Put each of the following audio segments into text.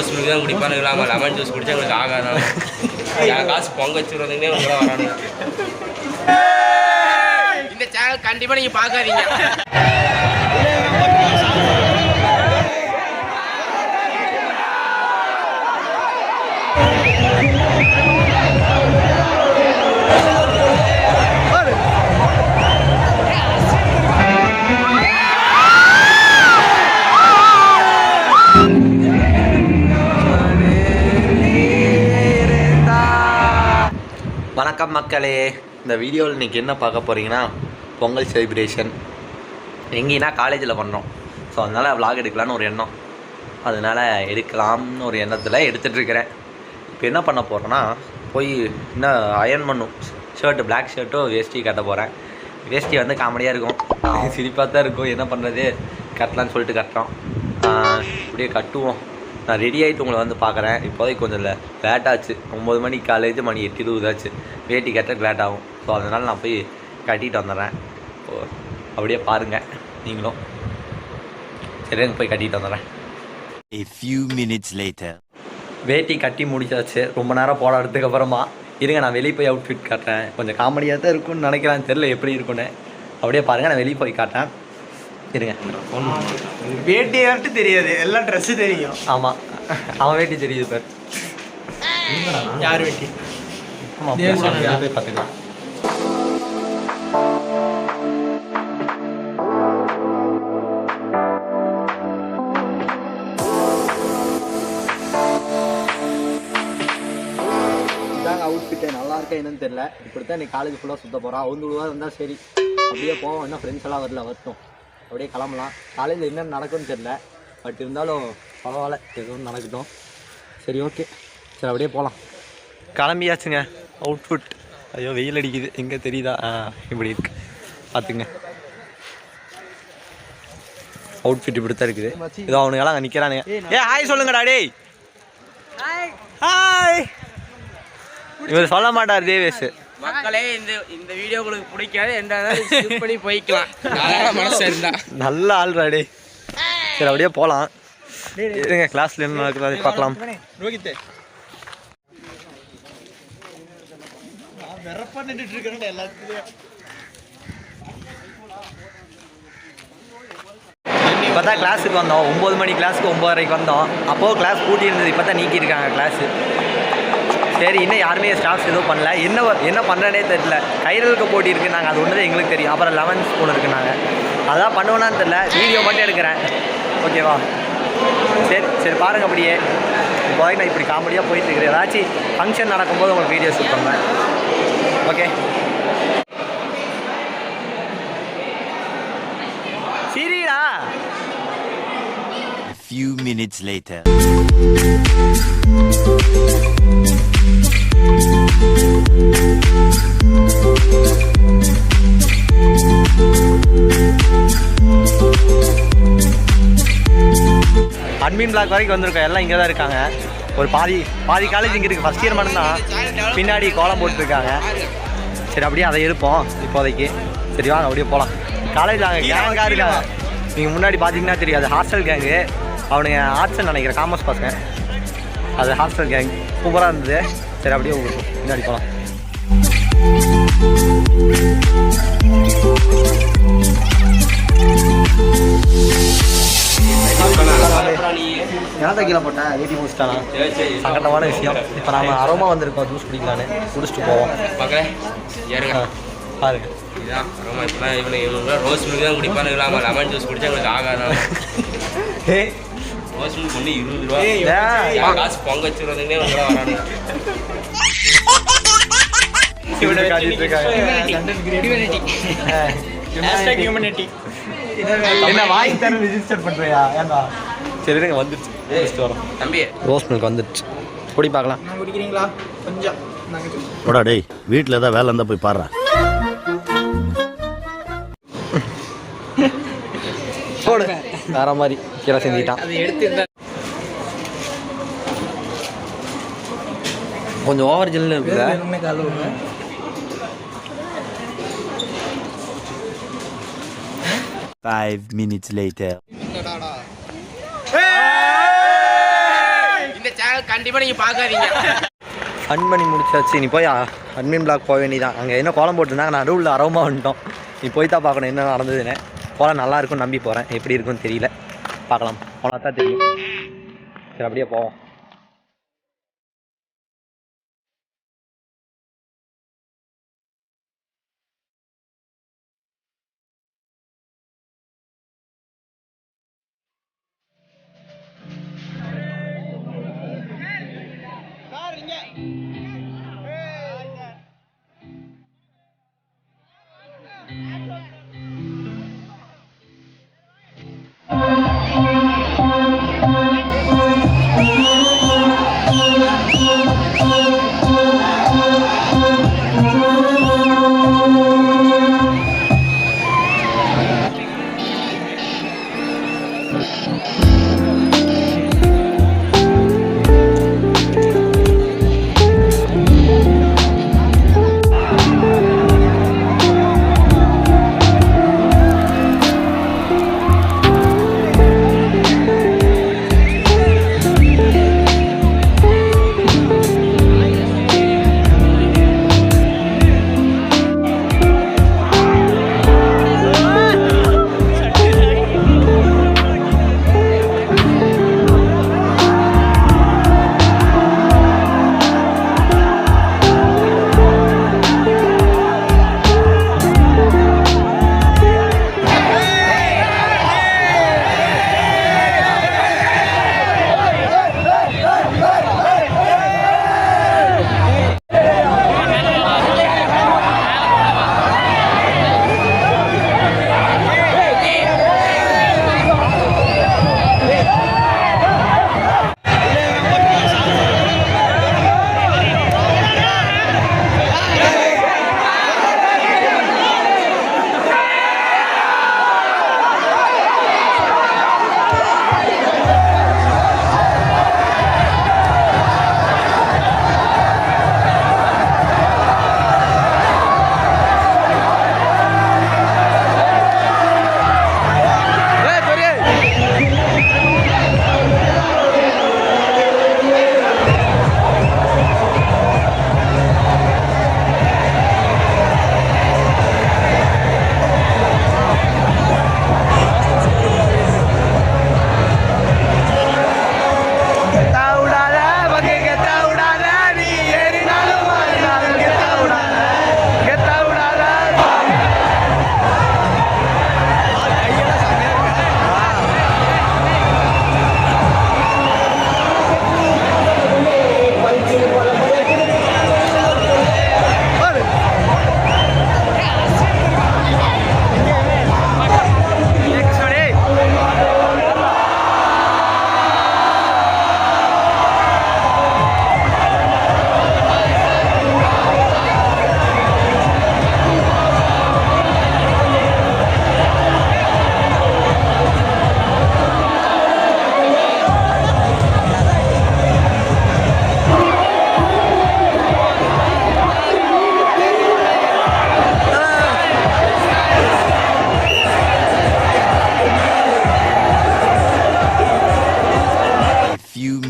Rose milk தான் குடிப்பானுங்களா lemon juice குடிச்சா எங்களுக்கு ஆகாதான் என் காசு பொங்க வச்சுருந்தீங்கன்னே உங்களை வரானுங்க இந்த சேனல் கண்டிப்பாக நீங்கள் பார்க்காதீங்க வணக்கம் மக்களே, இந்த வீடியோவில் இன்றைக்கி என்ன பார்க்க போகிறீங்கன்னா பொங்கல் செலிப்ரேஷன் எங்கேனா காலேஜில் பண்ணுறோம். ஸோ அதனால் விளாக் எடுக்கலான்னு ஒரு எண்ணம், அதனால் எடுக்கலாம்னு ஒரு எண்ணத்தில் எடுத்துகிட்ருக்கிறேன். இப்போ என்ன பண்ண போகிறேன்னா போய் இன்னும் அயர்ன் பண்ணும் ஷர்ட்டு, பிளாக் ஷர்ட்டும் வேஷ்டி கட்ட போகிறேன். வேஷ்டி வந்து காமெடியாக இருக்கும், சிரிப்பாக தான் இருக்கும். என்ன பண்ணுறது, கட்டலான்னு சொல்லிட்டு கட்டுறோம். இப்படியே கட்டுவோம். நான் ரெடி ஆகிட்டு உங்களை வந்து பார்க்குறேன். இப்போதைக்கு கொஞ்சம் லேட்டாச்சு, 9 மணிக்கு காலேஜ், மணி 8:20 ஆச்சு. வேட்டி கட்டுறதுக்கு லேட் ஆகும். ஸோ அதனால் நான் போய் கட்டிட்டு வந்துடுறேன். அப்படியே பாருங்கள் நீங்களும். சரி, எனக்கு போய் கட்டிட்டு வந்துடுறேன். A few minutes later. வேட்டி கட்டி முடிச்சாச்சு, ரொம்ப நேரம் போராடுறதுக்கு அப்புறமா. இருங்க, நான் வெளியே போய் அவுட்ஃபிட் காட்டுறேன். கொஞ்சம் காமெடியாக தான் இருக்கும்னு நினைக்கிறேன், தெரில எப்படி இருக்குன்னு. அப்படியே பாருங்கள், நான் வெளியே போய் காட்டேன். இருங்க, வேட்டி மட்டும் தெரியாது, எல்லாம் ட்ரெஸ்ஸு தெரியும். ஆமாம், அவன் வேட்டி தெரியுது சார். யார் வேட்டி? ஆமாம், போய் பார்த்துக்கலாம். இதாங்க அவுட்ஃபிட்டு. நல்லா இருக்கா என்னன்னு தெரியல. இப்படித்தான் இன்னைக்கு காலேஜ் ஃபுல்லாக சுற்ற போகிறான். அவந்துழுவா இருந்தால் சரி, அப்படியே போவோம். இன்னும் ஃப்ரெண்ட்ஸ் எல்லாம் வரட்டும், அப்படியே கிளம்பலாம். காலேஜில் என்னென்ன நடக்கும்னு தெரில, பட் இருந்தாலும் பரவாயில்ல, எதுவும் நடக்கட்டும். சரி, ஓகே, சரி அப்படியே போகலாம். கிளம்பியாச்சுங்க. அவுட்ஃபிட், ஐயோ வெயில் அடிக்குது, எங்கே தெரியுதா? இப்படி இருக்கு பார்த்துங்க. அவுட்ஃபிட் இப்படி தான் இருக்குது. இதோ அவனுங்கெல்லாம் அங்கே நிற்கிறானுங்க. ஹாய் சொல்லுங்கடா டேய். ஹாய். இவர் சொல்ல மாட்டார் தேவேஷ். மக்களே, இந்த வீடியோ உங்களுக்கு பிடிக்காது என்ன பண்ணி போய்க்கலாம், மனசு இருந்தா. நல்ல ஆள்றாடே. சரி அப்படியே போகலாம். இருங்க, கிளாஸில் என்ன நடக்குது பார்க்கலாம். ரோஹித் வெறப்பா நின்றுட்டு இருக்கிறேன் எல்லாத்துலேயும். இப்போ தான் கிளாஸுக்கு வந்தோம். 9 மணி கிளாஸுக்கு 9:30 வந்தோம். அப்போது கிளாஸ் கூட்டி இருந்தது, இப்போ தான் நீக்கியிருக்காங்க கிளாஸு. சரி, இன்னும் யாருமே ஸ்டாஃப்ஸ் எதுவும் பண்ணல. என்ன பண்ணுறேனே தெரியல. கைரலுக்கு போட்டி இருக்குது, நாங்கள் அது ஒன்று தான் எங்களுக்கு தெரியும். அப்புறம் 11 ஸ்பூன் இருக்குது. நாங்கள் அதான் பண்ணுவோன்னான்னு தெரில, வீடியோ மட்டும் எடுக்கிறேன். ஓகேவா? சரி பாருங்கள். அப்படியே இப்போதைக்கு நான் இப்படி காமெடியாக போயிட்டுருக்கிறேன். ஏதாச்சும் ஃபங்க்ஷன் நடக்கும்போது உங்களுக்கு வீடியோ ஷூட் பண்ணுவேன். ஓகே, சரிடா. Few minutes later. Admin block வரைக்கும் வந்திருக்கோம். எல்லாம் இங்கே தான் இருக்காங்க. ஒரு பாதி காலேஜ் இங்கே இருக்குது. ஃபஸ்ட் இயர் மட்டும்தான் பின்னாடி கோலம் போட்டுருக்காங்க. சரி, அப்படியே அதை இருப்போம் இப்போதைக்கு. சரி வாங்க, அப்படியே போகலாம். காலேஜில் அங்கே கேங்காக இருக்காங்க. நீங்கள் முன்னாடி பார்த்தீங்கன்னா தெரியாது, ஹாஸ்டல் கேங்கு. அவனுங்க ஆர்ட்ஸ்ன்னு நினைக்கிறேன், காமர்ஸ் பசங்க. அது ஹாஸ்டல் கேங் சூப்பராக இருந்தது. சரி அப்படியே முன்னாடி போகலாம். ஏன் கீழே போட்டேன், வீட்டி முடிச்சிட்டானா? சங்கடமான விஷயம். இப்போ நம்ம அரோமா வந்திருக்கோம், ஜூஸ் குடிக்கலான்னு. குடிச்சிட்டு போவோம். பாருங்க, இதுதான் அரோமா. இப்போலாம் இவனுக்கு ரோஸ் மில்க் தான் குடிப்பானுங்களா லெமன் ஜூஸ் குடிச்சா எங்களுக்கு ஆகாதான் ரோஸ் மில்க் ஒன்று 20 ரூபா. என் காசு பொங்க வச்சுருந்தீங்கன்னே உங்களை வரானுங்க. என்ன வாங்கி தர ரிஜிஸ்டர் பண்ணுறியா? ஏன்னா சரிங்க, வந்துடுச்சு வரோம். தம்பி, ரோஸ் மில்க் வந்துடுச்சு, குடி பார்க்கலாம். குடிக்கிறீங்களா? கொஞ்சம் போடா டேய், வீட்டில் ஏதாவது வேலை இருந்தால் போய் பாடுறேன். போடு, வேற மாதிரி கீழே செஞ்சுட்டான். கொஞ்சம் ஓவர் ஜில்லுன்னு இருக்குது. 5 minutes later. கண்டிப்பா நீங்க பார்க்காதீங்க. ஃபன் பண்ணி முடிச்சாச்சு. நீ போய் அட்மின் பிளாக் போக வேண்டியதான். அங்கே என்ன கோலம் போட்டுருந்தாங்க, நான் நடுவில் அரவமாக வந்துட்டோம். நீ போய் தான் பார்க்கணும் என்ன நடந்ததுன்னு. கோலம் நல்லா இருக்கும்னு நம்பி போகிறேன், எப்படி இருக்குன்னு தெரியல, பார்க்கலாம், போனால் தான் தெரியும். சரி அப்படியே போவோம்.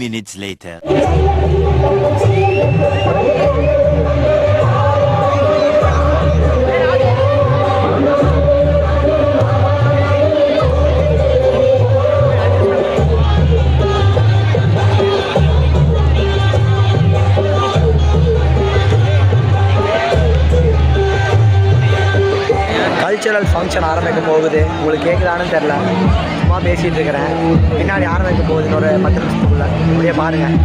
minutes later. கல்ச்சரல் ஃபங்க்ஷன் ஆரம்பிக்க போகுது. உங்களுக்கு கேட்குதான்னு தெரில, சும்மா பேசிகிட்டு இருக்கிறேன். பின்னாடி ஆரம்பிக்க போகுதுன்னு ஒரு 10 நிமிஷத்துக்குள்ள அப்படியே பாருங்கள்.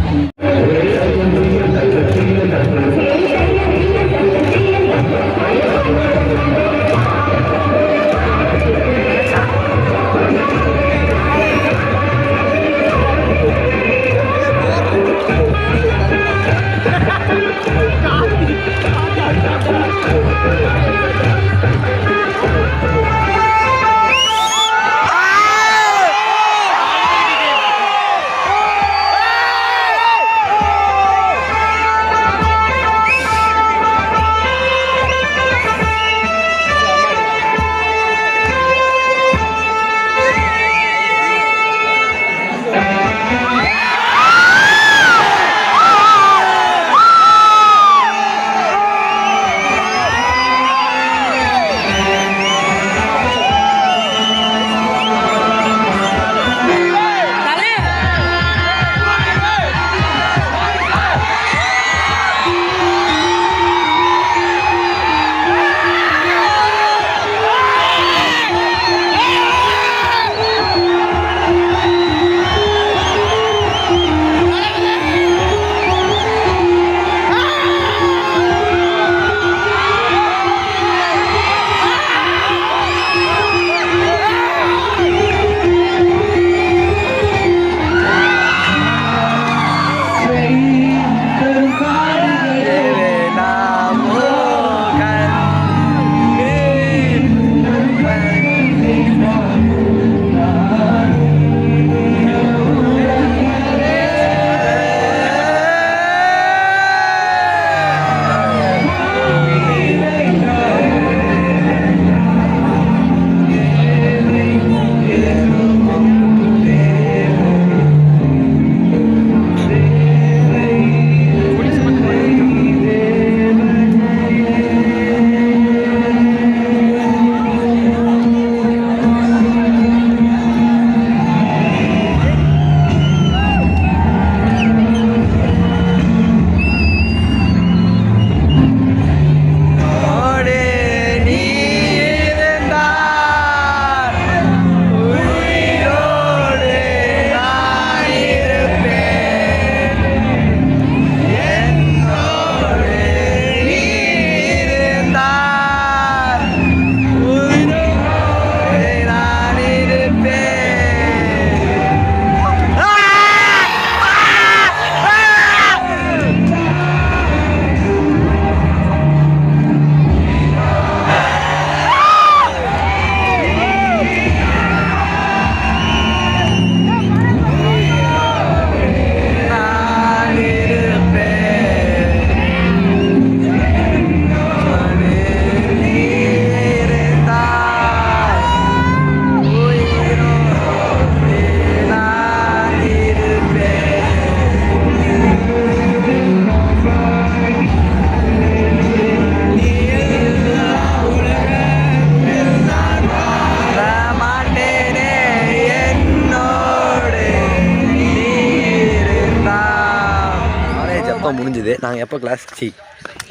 எப்போ முடிஞ்சுது, நாங்கள் எப்போ கிளாஸ்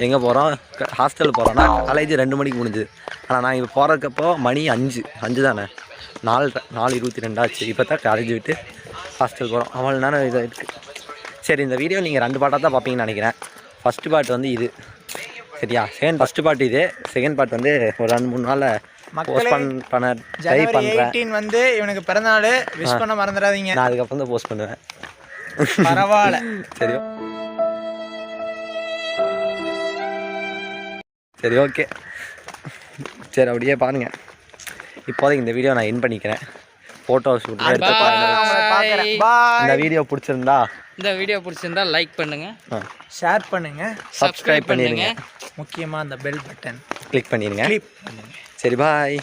எங்கே போகிறோம், ஹாஸ்டல் போகிறோன்னா காலேஜ் 2 மணிக்கு முடிஞ்சுது. ஆனால் நான் இப்போ போகிறக்கப்போ மணி 5 தானே, 4:22 ஆச்சு. இப்போ தான் காலேஜ் விட்டு ஹாஸ்டல் போகிறோம். அவ்வளோ நேரம் இதாக இருக்குது. சரி, இந்த வீடியோ நீங்கள் 2 பார்ட்டாக தான் பார்ப்பீங்கன்னு நினைக்கிறேன். ஃபஸ்ட்டு பார்ட் வந்து இது சரியா, ஃபஸ்ட்டு பார்ட் இது. செகண்ட் பார்ட் வந்து ஒரு 2-3 நாளில் போஸ்ட் பண்ண ட்ரை பண்ணுறேன். 18 வந்து இவனுக்கு பிறந்தநாள், விஷ் பண்ண மறந்துடாதீங்க. நான் அதுக்கப்புறம் தான் போஸ்ட் பண்ணுவேன். பரவாயில்ல. சரி ஓகே. சரி அப்படியே பாருங்கள். இப்போதைக்கு இந்த வீடியோ நான் என் பண்ணிக்கிறேன். ஃபோட்டோ ஷூட் எடுத்து பாக்குறேன். இந்த வீடியோ பிடிச்சிருந்தா லைக் பண்ணுங்க, ஷேர் பண்ணுங்க, சப்ஸ்கிரைப் பண்ணிடுங்க. முக்கியமாக அந்த பெல் பட்டன் கிளிக் பண்ணிடுங்க. சரி பாய்.